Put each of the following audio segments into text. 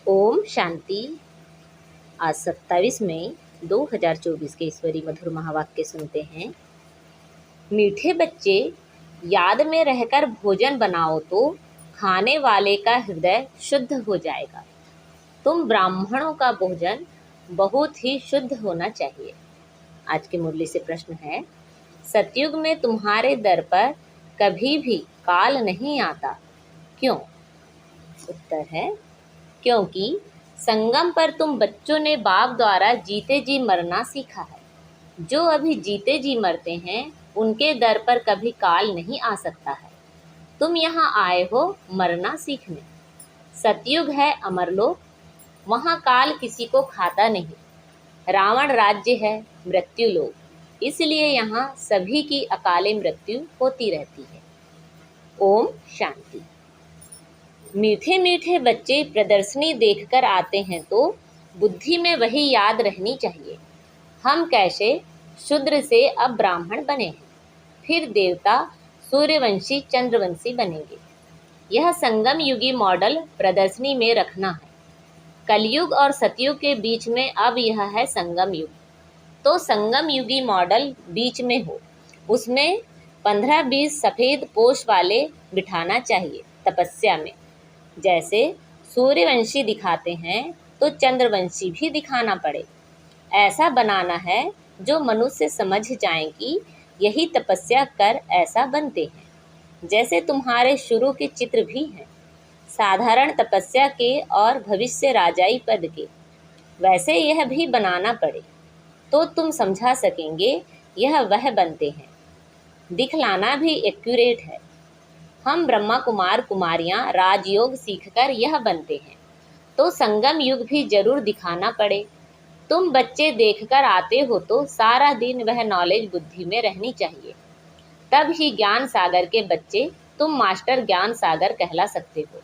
ओम शांति। आज 27 मई 2024 के ईश्वरी मधुर महावाक्य सुनते हैं। मीठे बच्चे, याद में रहकर भोजन बनाओ तो खाने वाले का हृदय शुद्ध हो जाएगा। तुम ब्राह्मणों का भोजन बहुत ही शुद्ध होना चाहिए। आज की मुरली से प्रश्न है, सतयुग में तुम्हारे दर पर कभी भी काल नहीं आता, क्यों? उत्तर है, क्योंकि संगम पर तुम बच्चों ने बाप द्वारा जीते जी मरना सीखा है। जो अभी जीते जी मरते हैं उनके दर पर कभी काल नहीं आ सकता है। तुम यहाँ आए हो मरना सीखने। सतयुग है अमरलोक, वहाँ काल किसी को खाता नहीं। रावण राज्य है मृत्यु लोक, इसलिए यहाँ सभी की अकाले मृत्यु होती रहती है। ओम शांति। मीठे मीठे बच्चे प्रदर्शनी देखकर आते हैं तो बुद्धि में वही याद रहनी चाहिए, हम कैसे शूद्र से अब ब्राह्मण बने हैं, फिर देवता सूर्यवंशी चंद्रवंशी बनेंगे। यह संगम युगी मॉडल प्रदर्शनी में रखना है। कलयुग और सतयुग के बीच में अब यह है संगम युग, तो संगम युगी मॉडल बीच में हो, उसमें 15-20 सफ़ेद पोश वाले बिठाना चाहिए तपस्या में। जैसे सूर्यवंशी दिखाते हैं तो चंद्रवंशी भी दिखाना पड़े। ऐसा बनाना है जो मनुष्य समझ जाएं कि यही तपस्या कर ऐसा बनते हैं। जैसे तुम्हारे शुरू के चित्र भी हैं, साधारण तपस्या के और भविष्य राजाई पद के, वैसे यह भी बनाना पड़े तो तुम समझा सकेंगे यह वह बनते हैं। दिखलाना भी एक्यूरेट है। हम ब्रह्मा कुमार कुमारियां राजयोग सीखकर यह बनते हैं, तो संगम युग भी जरूर दिखाना पड़े। तुम बच्चे देखकर आते हो तो सारा दिन वह नॉलेज बुद्धि में रहनी चाहिए, तब ही ज्ञान सागर के बच्चे तुम मास्टर ज्ञान सागर कहला सकते हो।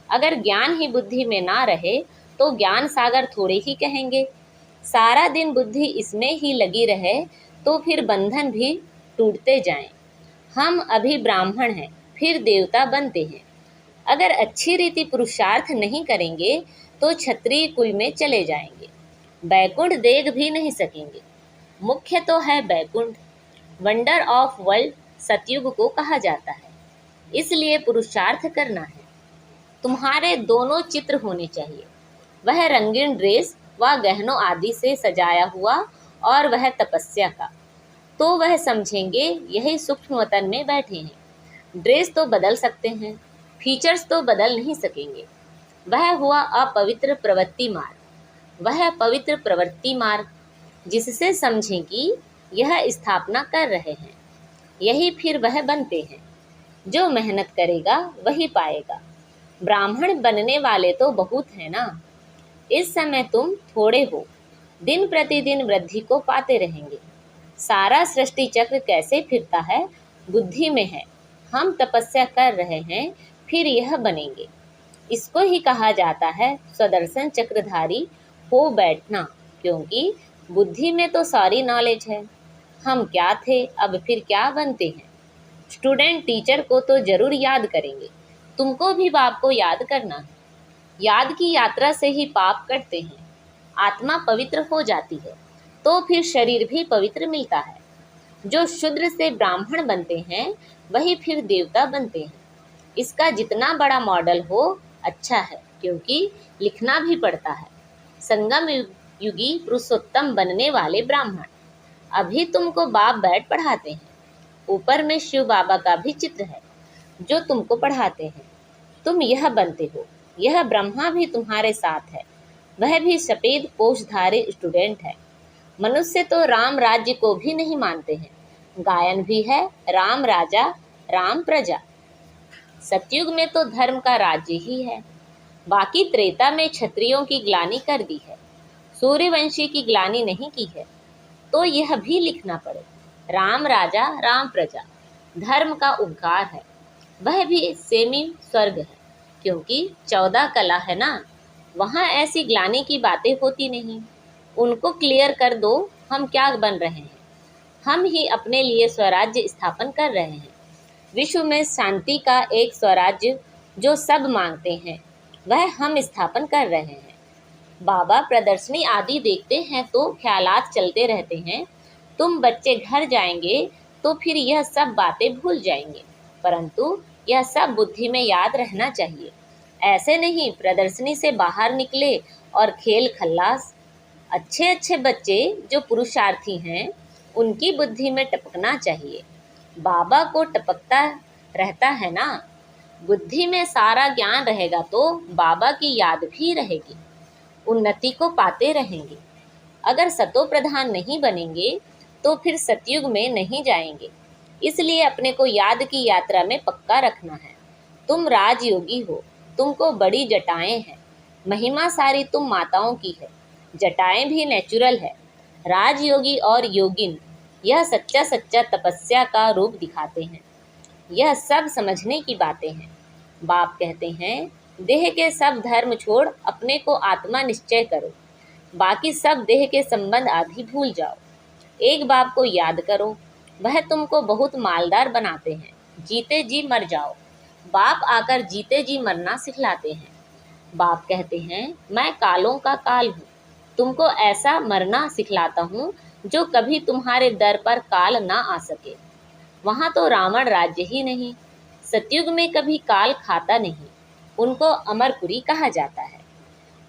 अगर ज्ञान ही बुद्धि में ना रहे तो ज्ञान सागर थोड़े ही कहेंगे। सारा दिन बुद्धि इसमें ही लगी रहे तो फिर बंधन भी टूटते जाएं। हम अभी ब्राह्मण हैं, फिर देवता बनते हैं। अगर अच्छी रीति पुरुषार्थ नहीं करेंगे तो क्षत्रिय कुल में चले जाएंगे, बैकुंठ देख भी नहीं सकेंगे। मुख्य तो है बैकुंठ, वंडर ऑफ वर्ल्ड सतयुग को कहा जाता है, इसलिए पुरुषार्थ करना है। तुम्हारे दोनों चित्र होने चाहिए, वह रंगीन ड्रेस व गहनों आदि से सजाया हुआ और वह तपस्या का, तो वह समझेंगे यही सूक्ष्म वतन में बैठे हैं। ड्रेस तो बदल सकते हैं, फीचर्स तो बदल नहीं सकेंगे। वह हुआ अपवित्र प्रवृत्ति मार्ग, वह पवित्र प्रवृत्ति मार्ग, जिससे समझें कि यह स्थापना कर रहे हैं, यही फिर वह बनते हैं। जो मेहनत करेगा वही पाएगा। ब्राह्मण बनने वाले तो बहुत हैं ना। इस समय तुम थोड़े हो, दिन प्रतिदिन वृद्धि को पाते रहेंगे। सारा सृष्टि चक्र कैसे फिरता है बुद्धि में है। हम तपस्या कर रहे हैं, फिर यह बनेंगे। इसको ही कहा जाता है स्वदर्शन चक्रधारी हो बैठना, क्योंकि बुद्धि में तो सारी नॉलेज है। हम क्या थे अब फिर क्या बनते हैं। स्टूडेंट टीचर को तो जरूर याद करेंगे, तुमको भी बाप को याद करना है। याद की यात्रा से ही पाप कटते हैं, आत्मा पवित्र हो जाती है, तो फिर शरीर भी पवित्र मिलता है। जो शूद्र से ब्राह्मण बनते हैं वही फिर देवता बनते हैं। इसका जितना बड़ा मॉडल हो अच्छा है, क्योंकि लिखना भी पड़ता है। संगम युगी पुरुषोत्तम बनने वाले ब्राह्मण। अभी तुमको बाप बैठ पढ़ाते हैं, ऊपर में शिव बाबा का भी चित्र है जो तुमको पढ़ाते हैं। तुम यह बनते हो। यह ब्रह्मा भी तुम्हारे साथ है, वह भी सफेद पोषधारी स्टूडेंट है। मनुष्य तो राम राज्य को भी नहीं मानते हैं। गायन भी है, राम राजा राम प्रजा। सतयुग में तो धर्म का राज्य ही है। बाकी त्रेता में क्षत्रियों की ग्लानि कर दी है, सूर्यवंशी की ग्लानि नहीं की है, तो यह भी लिखना पड़े। राम राजा राम प्रजा धर्म का उपकार है, वह भी सेमी स्वर्ग है, क्योंकि 14 कला है ना, वहाँ ऐसी ग्लानि की बातें होती नहीं। उनको क्लियर कर दो, हम क्या बन रहे हैं। हम ही अपने लिए स्वराज्य स्थापन कर रहे हैं। विश्व में शांति का एक स्वराज्य जो सब मांगते हैं, वह हम स्थापन कर रहे हैं। बाबा प्रदर्शनी आदि देखते हैं तो ख्यालात चलते रहते हैं। तुम बच्चे घर जाएंगे तो फिर यह सब बातें भूल जाएंगे, परंतु यह सब बुद्धि में याद रहना चाहिए। ऐसे नहीं प्रदर्शनी से बाहर निकले और खेल खल्लास। अच्छे अच्छे बच्चे जो पुरुषार्थी हैं उनकी बुद्धि में टपकना चाहिए। बाबा को टपकता रहता है ना। बुद्धि में सारा ज्ञान रहेगा तो बाबा की याद भी रहेगी, उन्नति को पाते रहेंगे। अगर सतो प्रधान नहीं बनेंगे तो फिर सतयुग में नहीं जाएंगे। इसलिए अपने को याद की यात्रा में पक्का रखना है। तुम राजयोगी हो, तुमको बड़ी जटाएं हैं, महिमा सारी तुम माताओं की है। जटाएं भी नेचुरल है। राजयोगी और योगिन यह सच्चा सच्चा तपस्या का रूप दिखाते हैं। यह सब समझने की बातें हैं। बाप कहते हैं देह के सब धर्म छोड़ अपने को आत्मा निश्चय करो, बाकी सब देह के संबंध आदि भूल जाओ। एक बाप को याद करो, वह तुमको बहुत मालदार बनाते हैं। जीते जी मर जाओ। बाप आकर जीते जी मरना सिखलाते हैं। बाप कहते हैं मैं कालों का काल हूँ, तुमको ऐसा मरना सिखलाता हूँ जो कभी तुम्हारे दर पर काल ना आ सके। वहाँ तो रावण राज्य ही नहीं। सतयुग में कभी काल खाता नहीं, उनको अमरपुरी कहा जाता है।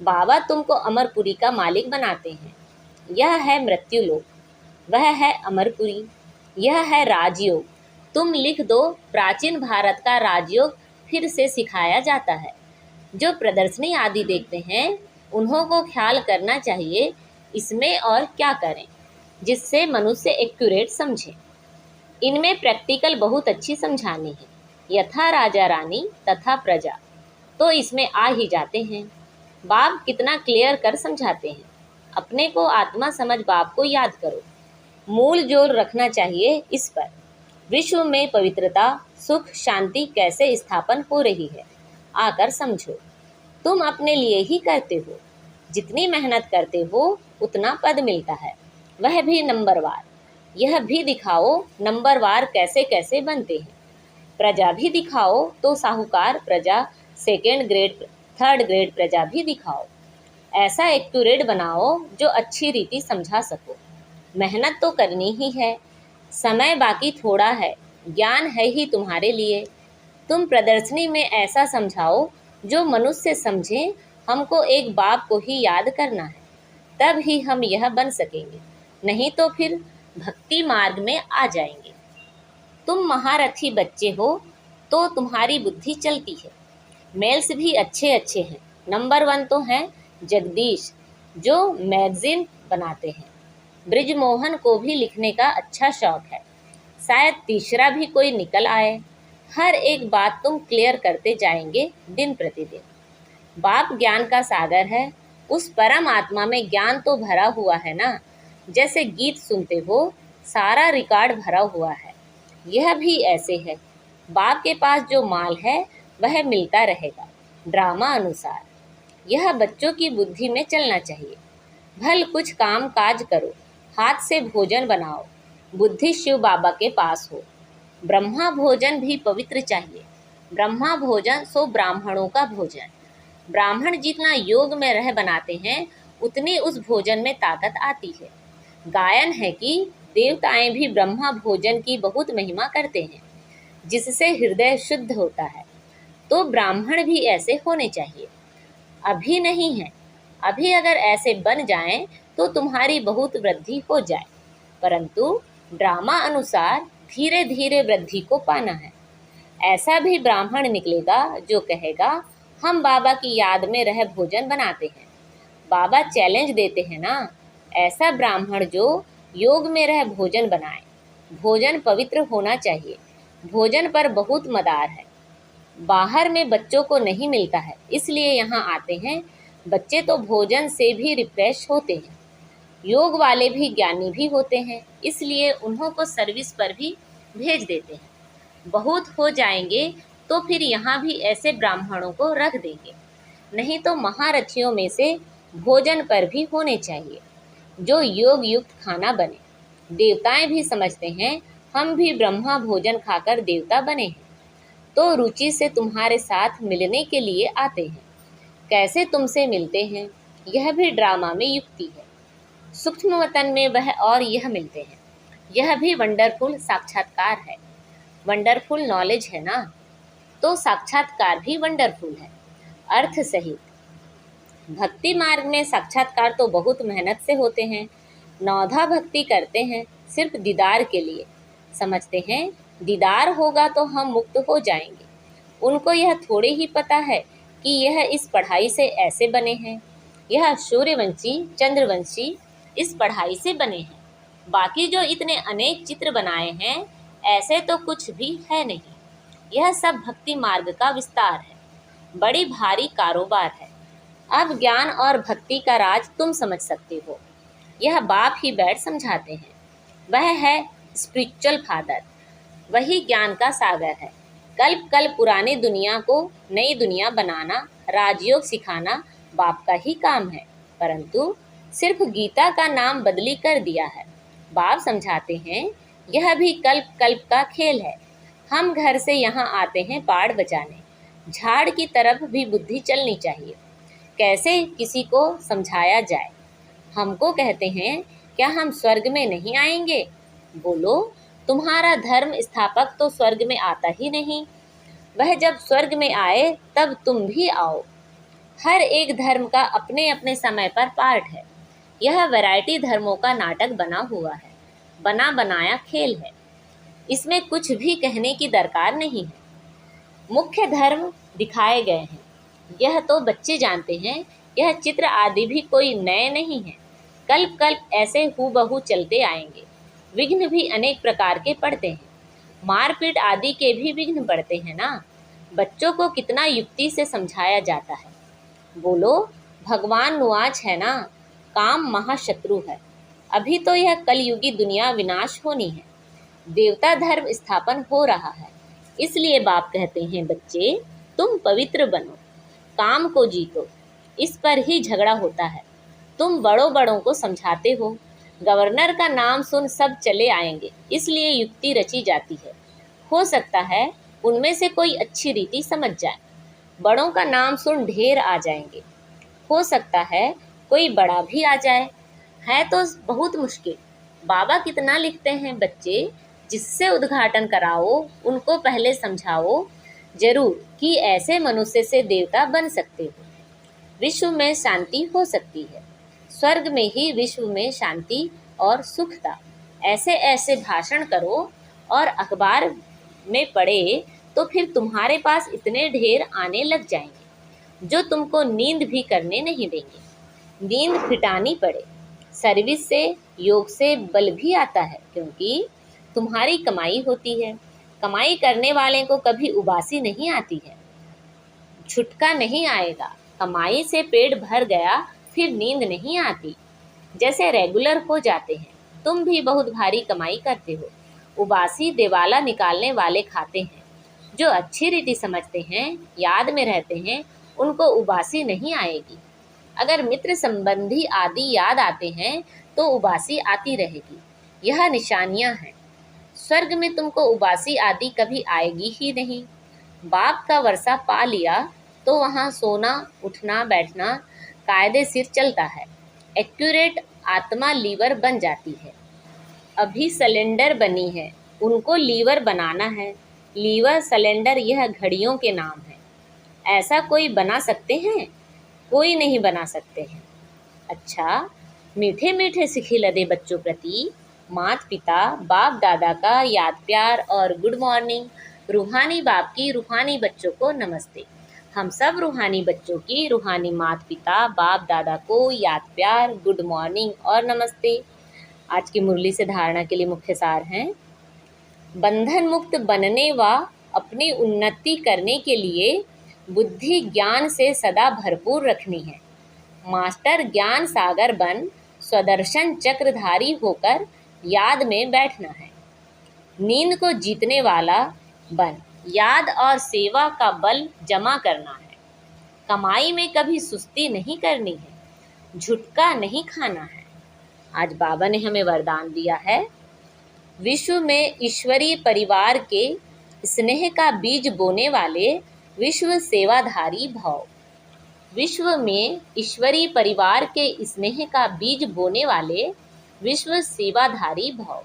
बाबा तुमको अमरपुरी का मालिक बनाते हैं। यह है मृत्युलोक, वह है अमरपुरी, यह है राजयोग। तुम लिख दो, प्राचीन भारत का राजयोग फिर से सिखाया जाता है। जो प्रदर्शनी आदि देखते हैं उन्हों को ख्याल करना चाहिए इसमें और क्या करें जिससे मनुष्य एक्यूरेट समझे। इनमें प्रैक्टिकल बहुत अच्छी समझानी है। यथा राजा रानी तथा प्रजा तो इसमें आ ही जाते हैं। बाप कितना क्लियर कर समझाते हैं। अपने को आत्मा समझ बाप को याद करो। मूल जोर रखना चाहिए इस पर। विश्व में पवित्रता सुख शांति कैसे स्थापन हो रही है आकर समझो। तुम अपने लिए ही करते हो, जितनी मेहनत करते हो उतना पद मिलता है, वह भी नंबरवार। यह भी दिखाओ नंबरवार कैसे कैसे बनते हैं। प्रजा भी दिखाओ तो साहूकार प्रजा, सेकेंड ग्रेड थर्ड ग्रेड प्रजा भी दिखाओ। ऐसा एक्यूरेट बनाओ जो अच्छी रीति समझा सको। मेहनत तो करनी ही है, समय बाकी थोड़ा है, ज्ञान है ही तुम्हारे लिए। तुम प्रदर्शनी में ऐसा समझाओ जो मनुष्य समझे। हमको एक बाप को ही याद करना है, तब ही हम यह बन सकेंगे, नहीं तो फिर भक्ति मार्ग में आ जाएंगे। तुम महारथी बच्चे हो तो तुम्हारी बुद्धि चलती है। मेल्स भी अच्छे अच्छे हैं। नंबर 1 तो हैं जगदीश जो मैगजीन बनाते हैं। ब्रिजमोहन को भी लिखने का अच्छा शौक है, शायद तीसरा भी कोई निकल आए। हर एक बात तुम क्लियर करते जाएंगे दिन प्रतिदिन। बाप ज्ञान का सागर है, उस परम आत्मा में ज्ञान तो भरा हुआ है ना। जैसे गीत सुनते हो सारा रिकॉर्ड भरा हुआ है, यह भी ऐसे है। बाप के पास जो माल है वह मिलता रहेगा ड्रामा अनुसार। यह बच्चों की बुद्धि में चलना चाहिए। भल कुछ काम काज करो, हाथ से भोजन बनाओ, बुद्धि शिव बाबा के पास हो। ब्रह्मा भोजन भी पवित्र चाहिए। ब्रह्मा भोजन सो ब्राह्मणों का भोजन। ब्राह्मण जितना योग में रह बनाते हैं उतनी उस भोजन में ताकत आती है। गायन है कि देवताएं भी ब्रह्मा भोजन की बहुत महिमा करते हैं, जिससे हृदय शुद्ध होता है। तो ब्राह्मण भी ऐसे होने चाहिए। अभी नहीं है, अभी अगर ऐसे बन जाएं तो तुम्हारी बहुत वृद्धि हो जाए, परंतु ड्रामा अनुसार धीरे धीरे वृद्धि को पाना है। ऐसा भी ब्राह्मण निकलेगा जो कहेगा हम बाबा की याद में रह भोजन बनाते हैं। बाबा चैलेंज देते हैं ना। ऐसा ब्राह्मण जो योग में रह भोजन बनाए। भोजन पवित्र होना चाहिए। भोजन पर बहुत मदार है। बाहर में बच्चों को नहीं मिलता है, इसलिए यहाँ आते हैं। बच्चे तो भोजन से भी रिफ्रेश होते हैं। योग वाले भी ज्ञानी भी होते हैं, इसलिए उन्हों को सर्विस पर भी भेज देते हैं। बहुत हो जाएंगे तो फिर यहाँ भी ऐसे ब्राह्मणों को रख देंगे। नहीं तो महारथियों में से भोजन पर भी होने चाहिए जो योग युक्त खाना बने। देवताएं भी समझते हैं हम भी ब्रह्मा भोजन खाकर देवता बने हैं, तो रुचि से तुम्हारे साथ मिलने के लिए आते हैं। कैसे तुमसे मिलते हैं, यह भी ड्रामा में युक्ति है। सूक्ष्म वतन में वह और यह मिलते हैं, यह भी वंडरफुल साक्षात्कार है। वंडरफुल नॉलेज है ना, तो साक्षात्कार भी वंडरफुल है, अर्थ सहित। भक्ति मार्ग में साक्षात्कार तो बहुत मेहनत से होते हैं। नौधा भक्ति करते हैं सिर्फ दीदार के लिए, समझते हैं दीदार होगा तो हम मुक्त हो जाएंगे। उनको यह थोड़े ही पता है कि यह इस पढ़ाई से ऐसे बने हैं, यह सूर्यवंशी चंद्रवंशी इस पढ़ाई से बने हैं। बाकी जो इतने अनेक चित्र बनाए हैं, ऐसे तो कुछ भी है नहीं। यह सब भक्ति मार्ग का विस्तार है, बड़ी भारी कारोबार है। अब ज्ञान और भक्ति का राज तुम समझ सकते हो, यह बाप ही बैठ समझाते हैं। वह है स्पिरिचुअल फादर, वही ज्ञान का सागर है। कल्प कल्प पुरानी दुनिया को नई दुनिया बनाना, राजयोग सिखाना बाप का ही काम है, परंतु सिर्फ गीता का नाम बदली कर दिया है। बाप समझाते हैं यह भी कल्प कल्प का खेल है। हम घर से यहाँ आते हैं पाड़ बजाने, झाड़ की तरफ भी बुद्धि चलनी चाहिए। कैसे किसी को समझाया जाए। हमको कहते हैं क्या हम स्वर्ग में नहीं आएंगे? बोलो, तुम्हारा धर्म स्थापक तो स्वर्ग में आता ही नहीं। वह जब स्वर्ग में आए तब तुम भी आओ। हर एक धर्म का अपने अपने समय पर पार्ट है। यह वैरायटी धर्मों का नाटक बना हुआ है, बना बनाया खेल है। इसमें कुछ भी कहने की दरकार नहीं है। मुख्य धर्म दिखाए गए हैं, यह तो बच्चे जानते हैं। यह चित्र आदि भी कोई नए नहीं है, कल्प कल्प ऐसे हूबहू चलते आएंगे। विघ्न भी अनेक प्रकार के पड़ते हैं, मारपीट आदि के भी विघ्न पड़ते हैं ना। बच्चों को कितना युक्ति से समझाया जाता है। बोलो, भगवान नुआज है ना, काम महाशत्रु है। अभी तो यह कलयुगी दुनिया विनाश होनी है, देवता धर्म स्थापन हो रहा है। इसलिए बाप कहते हैं बच्चे, तुम पवित्र बनो, काम को जीतो। इस पर ही झगड़ा होता है। तुम बड़ों बड़ों को समझाते हो, गवर्नर का नाम सुन सब चले आएंगे, इसलिए युक्ति रची जाती है। हो सकता है उनमें से कोई अच्छी रीति समझ जाए, बड़ों का नाम सुन ढेर आ जाएंगे। हो सकता है कोई बड़ा भी आ जाए, है तो बहुत मुश्किल। बाबा कितना लिखते हैं बच्चे, जिससे उद्घाटन कराओ उनको पहले समझाओ जरूर कि ऐसे मनुष्य से देवता बन सकते हो, विश्व में शांति हो सकती है। स्वर्ग में ही विश्व में शांति और सुख था। ऐसे ऐसे भाषण करो और अखबार में पढ़े तो फिर तुम्हारे पास इतने ढेर आने लग जाएंगे जो तुमको नींद भी करने नहीं देंगे। नींद फिटानी पड़े। सर्विस से, योग से बल भी आता है, क्योंकि तुम्हारी कमाई होती है। कमाई करने वाले को कभी उबासी नहीं आती है, छुटका नहीं आएगा। कमाई से पेट भर गया फिर नींद नहीं आती, जैसे रेगुलर हो जाते हैं। तुम भी बहुत भारी कमाई करते हो, उबासी दिवाला निकालने वाले खाते हैं। जो अच्छी रीति समझते हैं, याद में रहते हैं, उनको उबासी नहीं आएगी। अगर मित्र संबंधी आदि याद आते हैं तो उबासी आती रहेगी। यह निशानियां हैं। स्वर्ग में तुमको उबासी आदि कभी आएगी ही नहीं। बाप का वर्षा पा लिया तो वहाँ सोना उठना बैठना कायदे सिर चलता है। एक्यूरेट आत्मा लीवर बन जाती है। अभी सिलेंडर बनी है, उनको लीवर बनाना है। लीवर सिलेंडर यह घड़ियों के नाम है। ऐसा कोई बना सकते हैं? कोई नहीं बना सकते हैं। अच्छा, मीठे मीठे सिखिलदे बच्चों प्रति माता पिता बाप दादा का याद प्यार और गुड मॉर्निंग। रूहानी बाप की रूहानी बच्चों को नमस्ते। हम सब रूहानी बच्चों की रूहानी माता पिता बाप दादा को याद प्यार, गुड मॉर्निंग और नमस्ते। आज की मुरली से धारणा के लिए मुख्य सार हैं। बंधन मुक्त बनने व अपनी उन्नति करने के लिए बुद्धि ज्ञान से सदा भरपूर रखनी है। मास्टर ज्ञान सागर बन स्वदर्शन चक्रधारी होकर याद में बैठना है। नींद को जीतने वाला बन याद और सेवा का बल जमा करना है। कमाई में कभी सुस्ती नहीं करनी है, झुटका नहीं खाना है। आज बाबा ने हमें वरदान दिया है, विश्व में ईश्वरीय परिवार के स्नेह का बीज बोने वाले विश्व सेवाधारी भाव। विश्व में ईश्वरीय परिवार के स्नेह का बीज बोने वाले विश्व सेवाधारी भव।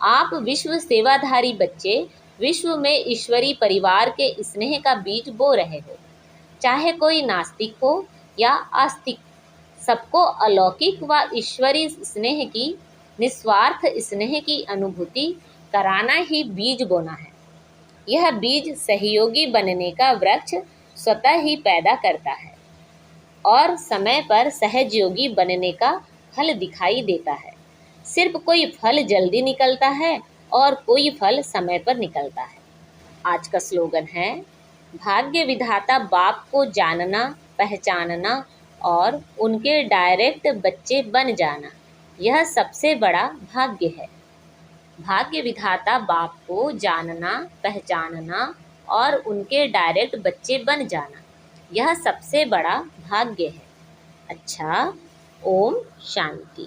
आप विश्व सेवाधारी बच्चे विश्व में ईश्वरीय परिवार के स्नेह का बीज बो रहे हो। चाहे कोई नास्तिक हो या आस्तिक, सबको अलौकिक व ईश्वरीय स्नेह की, निस्वार्थ स्नेह की अनुभूति कराना ही बीज बोना है। यह बीज सहयोगी बनने का वृक्ष स्वतः ही पैदा करता है और समय पर सहयोगी बनने का फल दिखाई देता है। सिर्फ कोई फल जल्दी निकलता है और कोई फल समय पर निकलता है। आज का स्लोगन है, भाग्य विधाता बाप को जानना, पहचानना और उनके डायरेक्ट बच्चे बन जाना, यह सबसे बड़ा भाग्य है। भाग्य विधाता बाप को जानना, पहचानना और उनके डायरेक्ट बच्चे बन जाना, यह सबसे बड़ा भाग्य है। अच्छा, ओम शांति।